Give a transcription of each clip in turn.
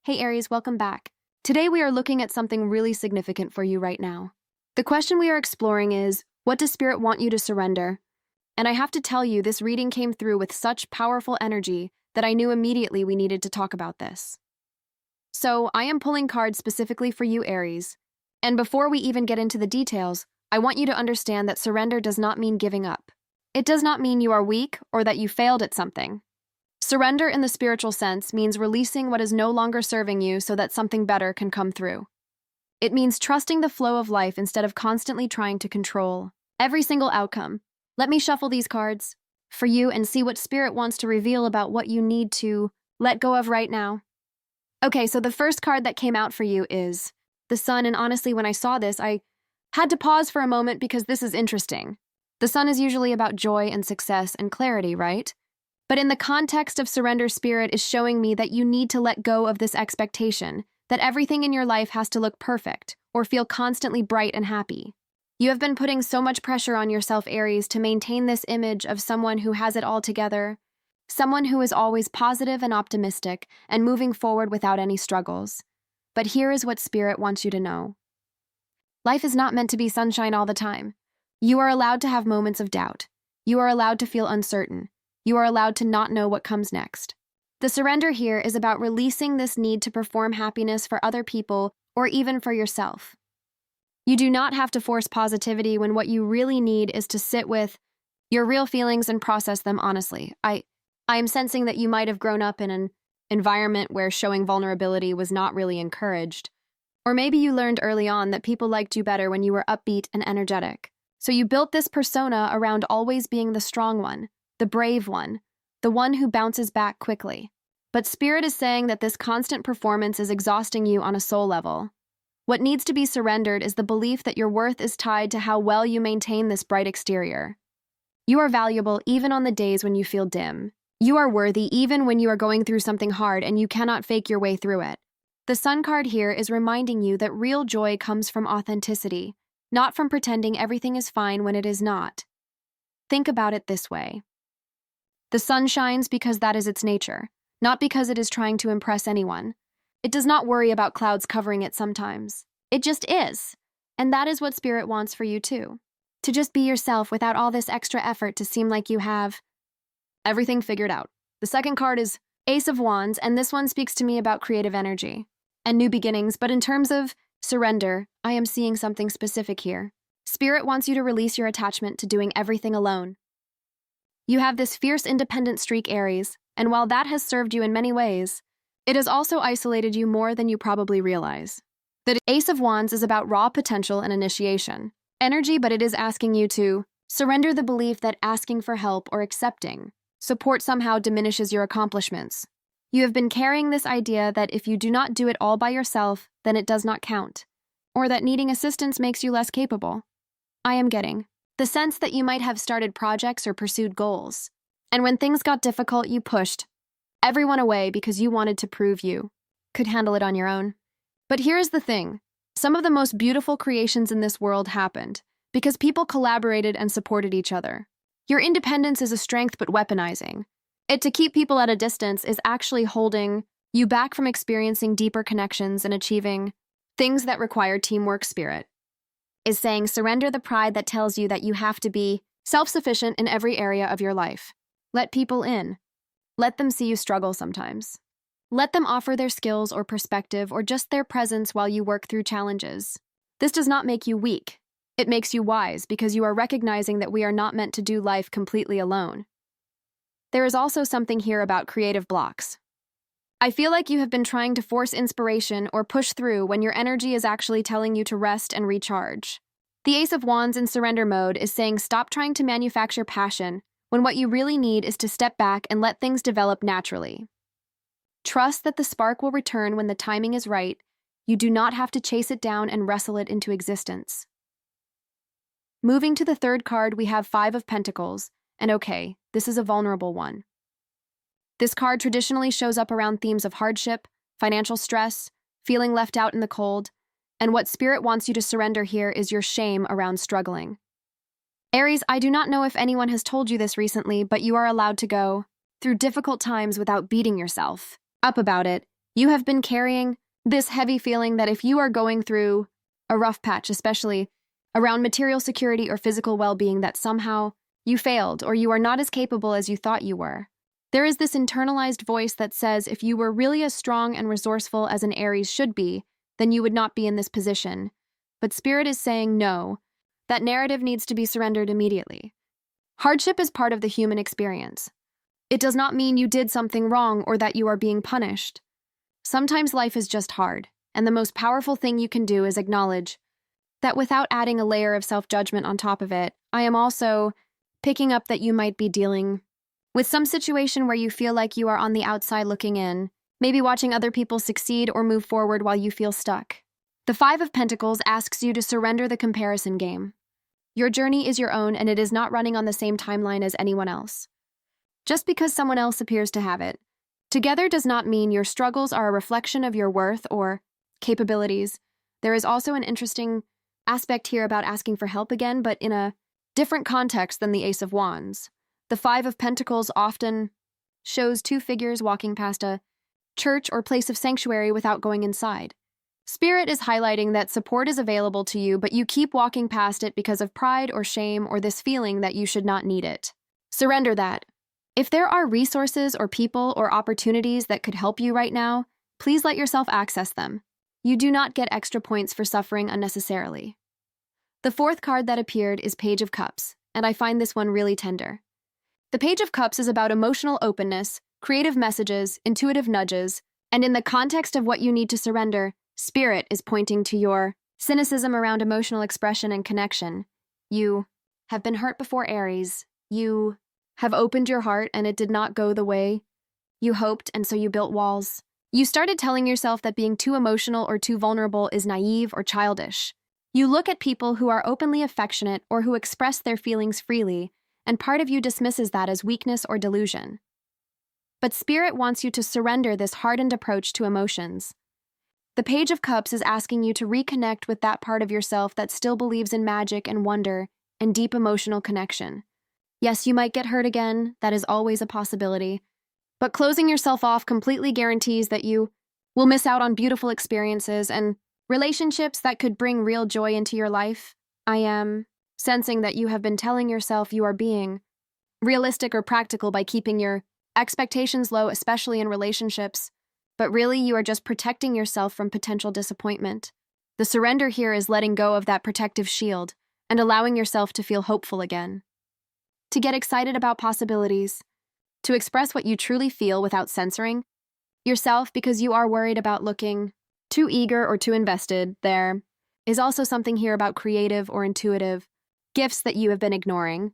Hey Aries, welcome back. Today we are looking at something really significant for you right now. The question we are exploring is, what does Spirit want you to surrender? And I have to tell you, this reading came through with such powerful energy that I knew immediately we needed to talk about this. So I am pulling cards specifically for you, Aries. And before we even get into the details, I want you to understand that surrender does not mean giving up. It does not mean you are weak or that you failed at something. Surrender in the spiritual sense means releasing what is no longer serving you so that something better can come through. It means trusting the flow of life instead of constantly trying to control every single outcome. Let me shuffle these cards for you and see what Spirit wants to reveal about what you need to let go of right now. Okay, so the first card that came out for you is the Sun, and honestly, when I saw this, I had to pause for a moment because this is interesting. The Sun is usually about joy and success and clarity, right? But in the context of surrender, Spirit is showing me that you need to let go of this expectation, that everything in your life has to look perfect or feel constantly bright and happy. You have been putting so much pressure on yourself, Aries, to maintain this image of someone who has it all together, someone who is always positive and optimistic and moving forward without any struggles. But here is what Spirit wants you to know. Life is not meant to be sunshine all the time. You are allowed to have moments of doubt. You are allowed to feel uncertain. You are allowed to not know what comes next. The surrender here is about releasing this need to perform happiness for other people or even for yourself. You do not have to force positivity when what you really need is to sit with your real feelings and process them honestly. I am sensing that you might have grown up in an environment where showing vulnerability was not really encouraged. Or maybe you learned early on that people liked you better when you were upbeat and energetic. So you built this persona around always being the strong one, the brave one, the one who bounces back quickly. But Spirit is saying that this constant performance is exhausting you on a soul level. What needs to be surrendered is the belief that your worth is tied to how well you maintain this bright exterior. You are valuable even on the days when you feel dim. You are worthy even when you are going through something hard and you cannot fake your way through it. The Sun card here is reminding you that real joy comes from authenticity, not from pretending everything is fine when it is not. Think about it this way. The sun shines because that is its nature, not because it is trying to impress anyone. It does not worry about clouds covering it sometimes. It just is. And that is what Spirit wants for you too. To just be yourself without all this extra effort to seem like you have everything figured out. The second card is Ace of Wands, and this one speaks to me about creative energy and new beginnings, but in terms of surrender, I am seeing something specific here. Spirit wants you to release your attachment to doing everything alone. You have this fierce independent streak, Aries, and while that has served you in many ways, it has also isolated you more than you probably realize. The Ace of Wands is about raw potential and initiation energy, but it is asking you to surrender the belief that asking for help or accepting support somehow diminishes your accomplishments. You have been carrying this idea that if you do not do it all by yourself, then it does not count, or that needing assistance makes you less capable. I am getting the sense that you might have started projects or pursued goals, and when things got difficult, you pushed everyone away because you wanted to prove you could handle it on your own. But here's the thing. Some of the most beautiful creations in this world happened because people collaborated and supported each other. Your independence is a strength, but weaponizing it to keep people at a distance is actually holding you back from experiencing deeper connections and achieving things that require teamwork. Spirit is saying surrender the pride that tells you that you have to be self-sufficient in every area of your life. Let people in. Let them see you struggle sometimes. Let them offer their skills or perspective or just their presence while you work through challenges. This does not make you weak. It makes you wise because you are recognizing that we are not meant to do life completely alone. There is also something here about creative blocks. I feel like you have been trying to force inspiration or push through when your energy is actually telling you to rest and recharge. The Ace of Wands in surrender mode is saying stop trying to manufacture passion when what you really need is to step back and let things develop naturally. Trust that the spark will return when the timing is right. You do not have to chase it down and wrestle it into existence. Moving to the third card, we have Five of Pentacles, and okay, this is a vulnerable one. This card traditionally shows up around themes of hardship, financial stress, feeling left out in the cold, and what Spirit wants you to surrender here is your shame around struggling. Aries, I do not know if anyone has told you this recently, but you are allowed to go through difficult times without beating yourself up about it. You have been carrying this heavy feeling that if you are going through a rough patch, especially around material security or physical well-being, that somehow you failed or you are not as capable as you thought you were. There is this internalized voice that says if you were really as strong and resourceful as an Aries should be, then you would not be in this position. But Spirit is saying no. That narrative needs to be surrendered immediately. Hardship is part of the human experience. It does not mean you did something wrong or that you are being punished. Sometimes life is just hard, and the most powerful thing you can do is acknowledge that without adding a layer of self-judgment on top of it. I am also picking up that you might be dealing with some situation where you feel like you are on the outside looking in, maybe watching other people succeed or move forward while you feel stuck. The Five of Pentacles asks you to surrender the comparison game. Your journey is your own, and it is not running on the same timeline as anyone else. Just because someone else appears to have it together does not mean your struggles are a reflection of your worth or capabilities. There is also an interesting aspect here about asking for help again, but in a different context than the Ace of Wands. The Five of Pentacles often shows two figures walking past a church or place of sanctuary without going inside. Spirit is highlighting that support is available to you, but you keep walking past it because of pride or shame or this feeling that you should not need it. Surrender that. If there are resources or people or opportunities that could help you right now, please let yourself access them. You do not get extra points for suffering unnecessarily. The fourth card that appeared is Page of Cups, and I find this one really tender. The Page of Cups is about emotional openness, creative messages, intuitive nudges, and in the context of what you need to surrender, Spirit is pointing to your cynicism around emotional expression and connection. You have been hurt before, Aries. You have opened your heart and it did not go the way you hoped, and so you built walls. You started telling yourself that being too emotional or too vulnerable is naive or childish. You look at people who are openly affectionate or who express their feelings freely, and part of you dismisses that as weakness or delusion. But Spirit wants you to surrender this hardened approach to emotions. The Page of Cups is asking you to reconnect with that part of yourself that still believes in magic and wonder and deep emotional connection. Yes, you might get hurt again, that is always a possibility, but closing yourself off completely guarantees that you will miss out on beautiful experiences and relationships that could bring real joy into your life. I am sensing that you have been telling yourself you are being realistic or practical by keeping your expectations low, especially in relationships. But really, you are just protecting yourself from potential disappointment. The surrender here is letting go of that protective shield and allowing yourself to feel hopeful again. To get excited about possibilities. To express what you truly feel without censoring yourself because you are worried about looking too eager or too invested. There is also something here about creative or intuitive gifts that you have been ignoring.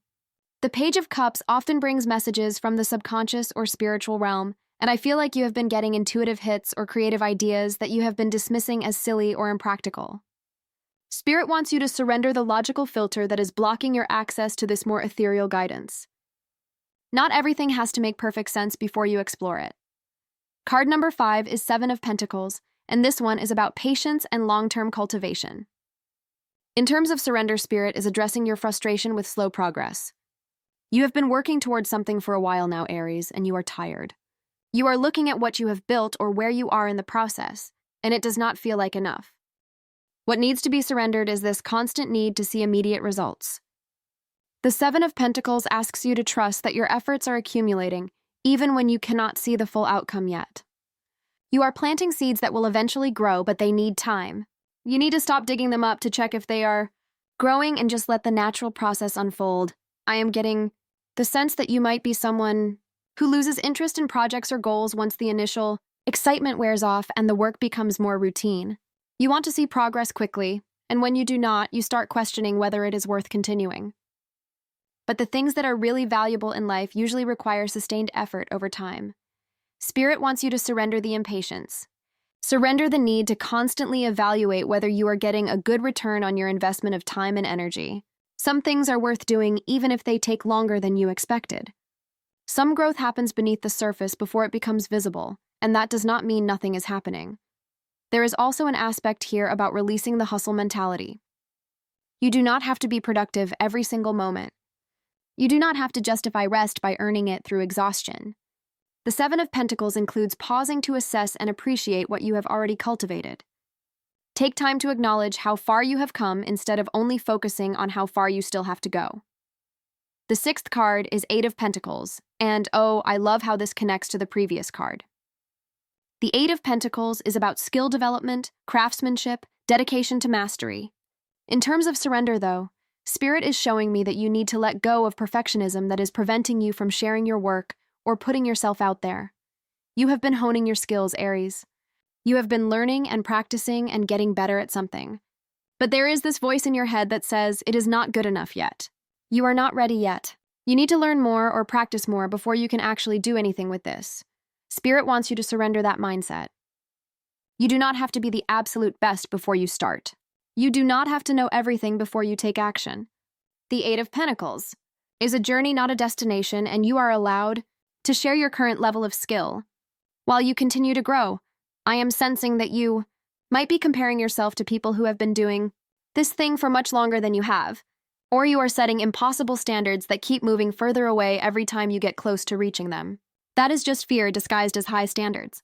The Page of Cups often brings messages from the subconscious or spiritual realm, and I feel like you have been getting intuitive hits or creative ideas that you have been dismissing as silly or impractical. Spirit wants you to surrender the logical filter that is blocking your access to this more ethereal guidance. Not everything has to make perfect sense before you explore it. Card number 5 is Seven of Pentacles, and this one is about patience and long-term cultivation. In terms of surrender, Spirit is addressing your frustration with slow progress. You have been working towards something for a while now, Aries, and you are tired. You are looking at what you have built or where you are in the process, and it does not feel like enough. What needs to be surrendered is this constant need to see immediate results. The Seven of Pentacles asks you to trust that your efforts are accumulating, even when you cannot see the full outcome yet. You are planting seeds that will eventually grow, but they need time. You need to stop digging them up to check if they are growing and just let the natural process unfold. I am getting the sense that you might be someone who loses interest in projects or goals once the initial excitement wears off and the work becomes more routine. You want to see progress quickly, and when you do not, you start questioning whether it is worth continuing. But the things that are really valuable in life usually require sustained effort over time. Spirit wants you to surrender the impatience. Surrender the need to constantly evaluate whether you are getting a good return on your investment of time and energy. Some things are worth doing even if they take longer than you expected. Some growth happens beneath the surface before it becomes visible, and that does not mean nothing is happening. There is also an aspect here about releasing the hustle mentality. You do not have to be productive every single moment. You do not have to justify rest by earning it through exhaustion. The Seven of Pentacles includes pausing to assess and appreciate what you have already cultivated. Take time to acknowledge how far you have come instead of only focusing on how far you still have to go. The sixth card is Eight of Pentacles, and oh, I love how this connects to the previous card. The Eight of Pentacles is about skill development, craftsmanship, dedication to mastery. In terms of surrender, though, Spirit is showing me that you need to let go of perfectionism that is preventing you from sharing your work or putting yourself out there. You have been honing your skills, Aries. You have been learning and practicing and getting better at something. But there is this voice in your head that says it is not good enough yet. You are not ready yet. You need to learn more or practice more before you can actually do anything with this. Spirit wants you to surrender that mindset. You do not have to be the absolute best before you start. You do not have to know everything before you take action. The Eight of Pentacles is a journey, not a destination, and you are allowed to share your current level of skill. While you continue to grow, I am sensing that you might be comparing yourself to people who have been doing this thing for much longer than you have, or you are setting impossible standards that keep moving further away every time you get close to reaching them. That is just fear disguised as high standards.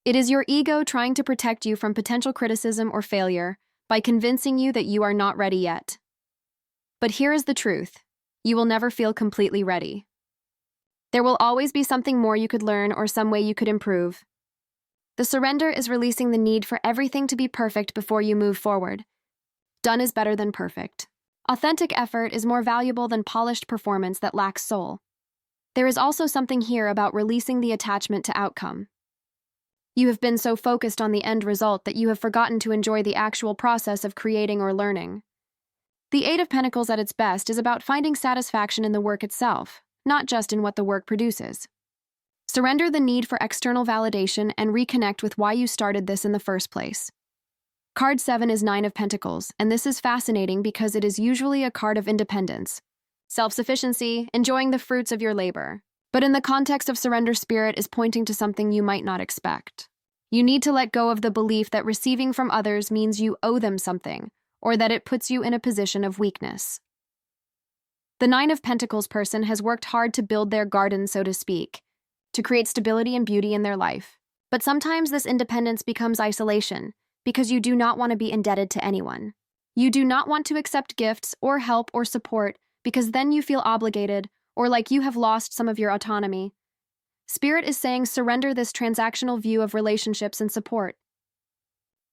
It is your ego trying to protect you from potential criticism or failure by convincing you that you are not ready yet. But here is the truth. You will never feel completely ready. There will always be something more you could learn or some way you could improve. The surrender is releasing the need for everything to be perfect before you move forward. Done is better than perfect. Authentic effort is more valuable than polished performance that lacks soul. There is also something here about releasing the attachment to outcome. You have been so focused on the end result that you have forgotten to enjoy the actual process of creating or learning. The Eight of Pentacles at its best is about finding satisfaction in the work itself, not just in what the work produces. Surrender the need for external validation and reconnect with why you started this in the first place. Card 7 is Nine of Pentacles, and this is fascinating because it is usually a card of independence, self-sufficiency, enjoying the fruits of your labor. But in the context of surrender, Spirit is pointing to something you might not expect. You need to let go of the belief that receiving from others means you owe them something, or that it puts you in a position of weakness. The Nine of Pentacles person has worked hard to build their garden, so to speak, to create stability and beauty in their life. But sometimes this independence becomes isolation, because you do not want to be indebted to anyone. You do not want to accept gifts or help or support because then you feel obligated or like you have lost some of your autonomy. Spirit is saying surrender this transactional view of relationships and support.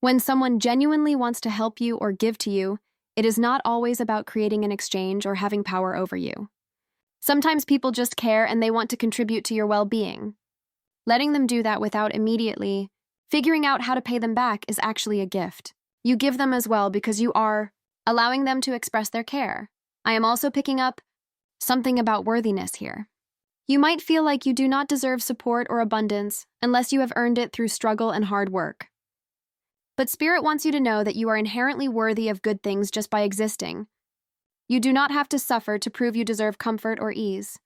When someone genuinely wants to help you or give to you, it is not always about creating an exchange or having power over you. Sometimes people just care and they want to contribute to your well-being. Letting them do that without immediately figuring out how to pay them back is actually a gift. You give them as well because you are allowing them to express their care. I am also picking up something about worthiness here. You might feel like you do not deserve support or abundance unless you have earned it through struggle and hard work. But Spirit wants you to know that you are inherently worthy of good things just by existing. You do not have to suffer to prove you deserve comfort or ease.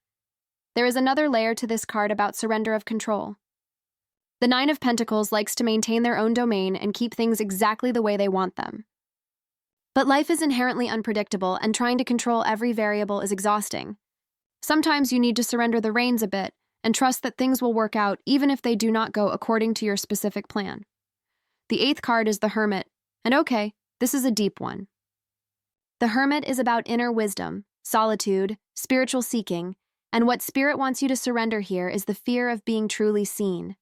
There is another layer to this card about surrender of control. The Nine of Pentacles likes to maintain their own domain and keep things exactly the way they want them. But life is inherently unpredictable, and trying to control every variable is exhausting. Sometimes you need to surrender the reins a bit and trust that things will work out even if they do not go according to your specific plan. The eighth card is the Hermit, and okay, this is a deep one. The Hermit is about inner wisdom, solitude, spiritual seeking, and what Spirit wants you to surrender here is the fear of being truly seen.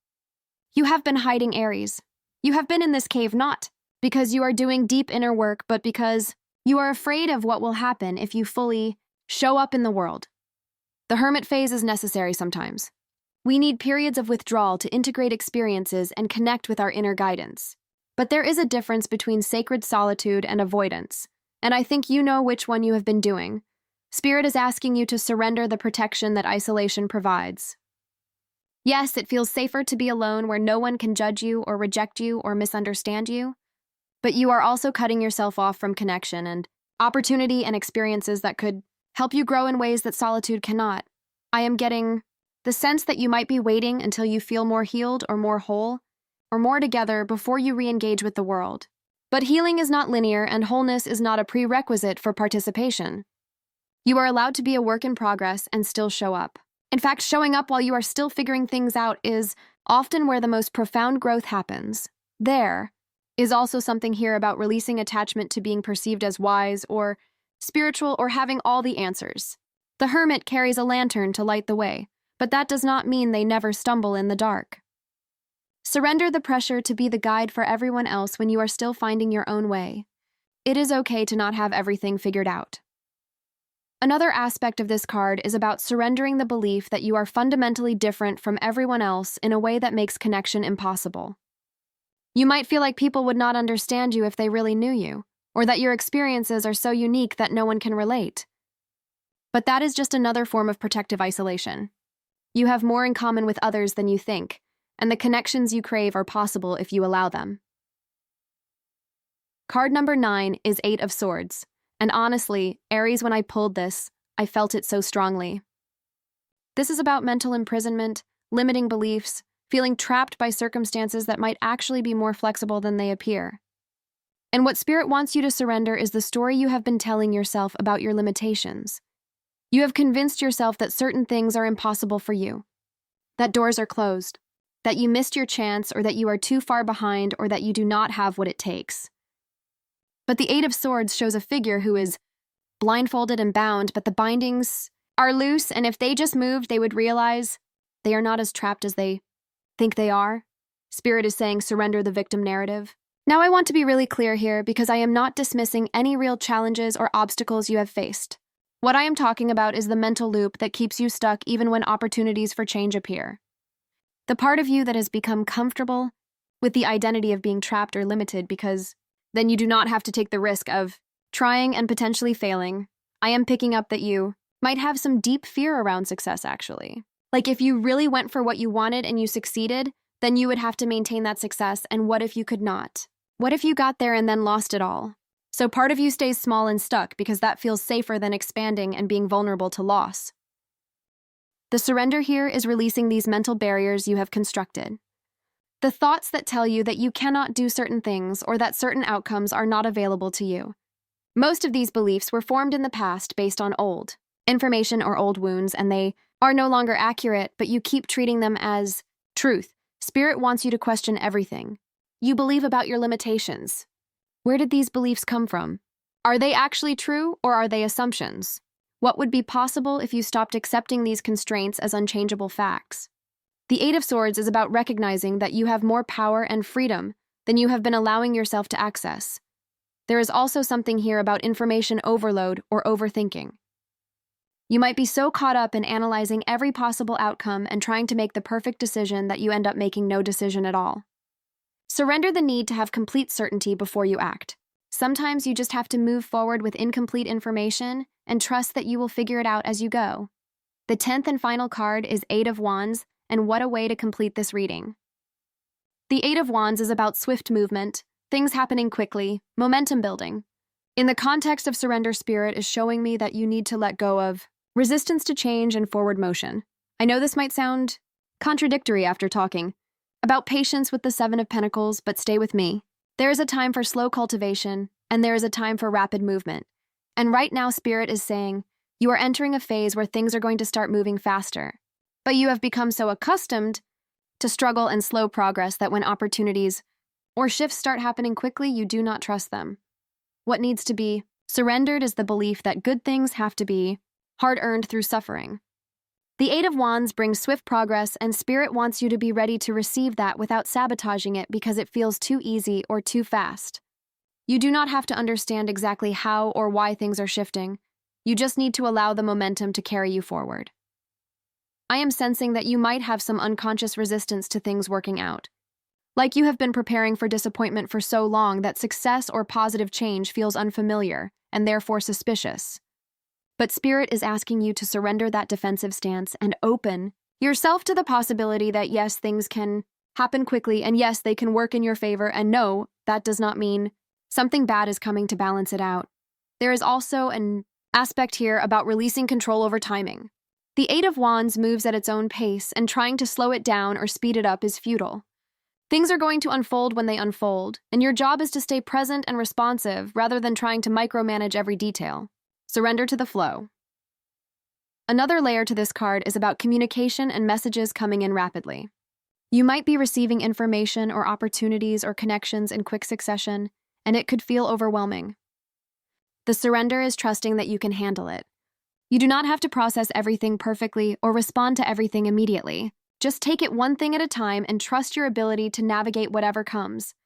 You have been hiding, Aries. You have been in this cave not because you are doing deep inner work, but because you are afraid of what will happen if you fully show up in the world. The hermit phase is necessary sometimes. We need periods of withdrawal to integrate experiences and connect with our inner guidance. But there is a difference between sacred solitude and avoidance, and I think you know which one you have been doing. Spirit is asking you to surrender the protection that isolation provides. Yes, it feels safer to be alone where no one can judge you or reject you or misunderstand you, but you are also cutting yourself off from connection and opportunity and experiences that could help you grow in ways that solitude cannot. I am getting the sense that you might be waiting until you feel more healed or more whole or more together before you re-engage with the world. But healing is not linear and wholeness is not a prerequisite for participation. You are allowed to be a work in progress and still show up. In fact, showing up while you are still figuring things out is often where the most profound growth happens. There is also something here about releasing attachment to being perceived as wise or spiritual or having all the answers. The hermit carries a lantern to light the way, but that does not mean they never stumble in the dark. Surrender the pressure to be the guide for everyone else when you are still finding your own way. It is okay to not have everything figured out. Another aspect of this card is about surrendering the belief that you are fundamentally different from everyone else in a way that makes connection impossible. You might feel like people would not understand you if they really knew you, or that your experiences are so unique that no one can relate. But that is just another form of protective isolation. You have more in common with others than you think, and the connections you crave are possible if you allow them. Card number 9 is 8 of Swords. And honestly, Aries, when I pulled this, I felt it so strongly. This is about mental imprisonment, limiting beliefs, feeling trapped by circumstances that might actually be more flexible than they appear. And what Spirit wants you to surrender is the story you have been telling yourself about your limitations. You have convinced yourself that certain things are impossible for you, that doors are closed, that you missed your chance, or that you are too far behind, or that you do not have what it takes. But the 8 of Swords shows a figure who is blindfolded and bound, but the bindings are loose, and if they just moved, they would realize they are not as trapped as they think they are. Spirit is saying, surrender the victim narrative. Now I want to be really clear here because I am not dismissing any real challenges or obstacles you have faced. What I am talking about is the mental loop that keeps you stuck even when opportunities for change appear. The part of you that has become comfortable with the identity of being trapped or limited because then you do not have to take the risk of trying and potentially failing. I am picking up that you might have some deep fear around success, actually. Like if you really went for what you wanted and you succeeded, then you would have to maintain that success, and what if you could not? What if you got there and then lost it all? So part of you stays small and stuck because that feels safer than expanding and being vulnerable to loss. The surrender here is releasing these mental barriers you have constructed. The thoughts that tell you that you cannot do certain things or that certain outcomes are not available to you. Most of these beliefs were formed in the past based on old information or old wounds, and they are no longer accurate, but you keep treating them as truth. Spirit wants you to question everything you believe about your limitations. Where did these beliefs come from? Are they actually true, or are they assumptions? What would be possible if you stopped accepting these constraints as unchangeable facts? The 8 of Swords is about recognizing that you have more power and freedom than you have been allowing yourself to access. There is also something here about information overload or overthinking. You might be so caught up in analyzing every possible outcome and trying to make the perfect decision that you end up making no decision at all. Surrender the need to have complete certainty before you act. Sometimes you just have to move forward with incomplete information and trust that you will figure it out as you go. The 10th and final card is 8 of Wands, and what a way to complete this reading. The 8 of Wands is about swift movement, things happening quickly, momentum building. In the context of surrender, Spirit is showing me that you need to let go of resistance to change and forward motion. I know this might sound contradictory after talking about patience with the 7 of Pentacles, but stay with me. There is a time for slow cultivation, and there is a time for rapid movement. And right now, Spirit is saying, you are entering a phase where things are going to start moving faster. But you have become so accustomed to struggle and slow progress that when opportunities or shifts start happening quickly, you do not trust them. What needs to be surrendered is the belief that good things have to be hard-earned through suffering. The 8 of Wands brings swift progress, and Spirit wants you to be ready to receive that without sabotaging it because it feels too easy or too fast. You do not have to understand exactly how or why things are shifting. You just need to allow the momentum to carry you forward. I am sensing that you might have some unconscious resistance to things working out. Like you have been preparing for disappointment for so long that success or positive change feels unfamiliar and therefore suspicious. But Spirit is asking you to surrender that defensive stance and open yourself to the possibility that yes, things can happen quickly, and yes, they can work in your favor, and no, that does not mean something bad is coming to balance it out. There is also an aspect here about releasing control over timing. The 8 of Wands moves at its own pace, and trying to slow it down or speed it up is futile. Things are going to unfold when they unfold, and your job is to stay present and responsive rather than trying to micromanage every detail. Surrender to the flow. Another layer to this card is about communication and messages coming in rapidly. You might be receiving information or opportunities or connections in quick succession, and it could feel overwhelming. The surrender is trusting that you can handle it. You do not have to process everything perfectly or respond to everything immediately. Just take it one thing at a time and trust your ability to navigate whatever comes.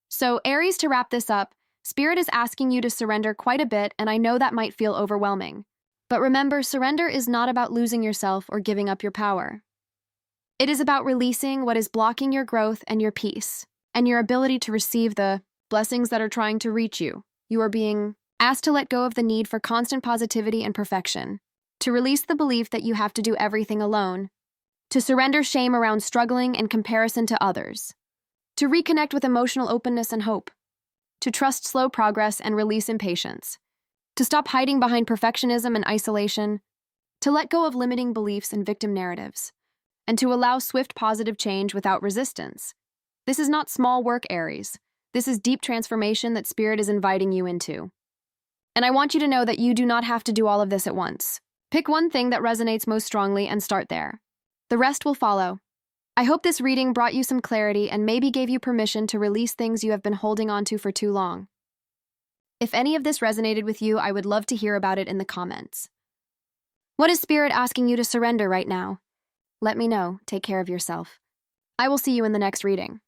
So, Aries, to wrap this up, Spirit is asking you to surrender quite a bit, and I know that might feel overwhelming. But remember, surrender is not about losing yourself or giving up your power. It is about releasing what is blocking your growth and your peace, and your ability to receive the blessings that are trying to reach you. You are being asked to let go of the need for constant positivity and perfection, to release the belief that you have to do everything alone, to surrender shame around struggling and comparison to others, to reconnect with emotional openness and hope, to trust slow progress and release impatience, to stop hiding behind perfectionism and isolation, to let go of limiting beliefs and victim narratives, and to allow swift positive change without resistance. This is not small work, Aries. This is deep transformation that Spirit is inviting you into. And I want you to know that you do not have to do all of this at once. Pick one thing that resonates most strongly and start there. The rest will follow. I hope this reading brought you some clarity and maybe gave you permission to release things you have been holding onto for too long. If any of this resonated with you, I would love to hear about it in the comments. What is Spirit asking you to surrender right now? Let me know. Take care of yourself. I will see you in the next reading.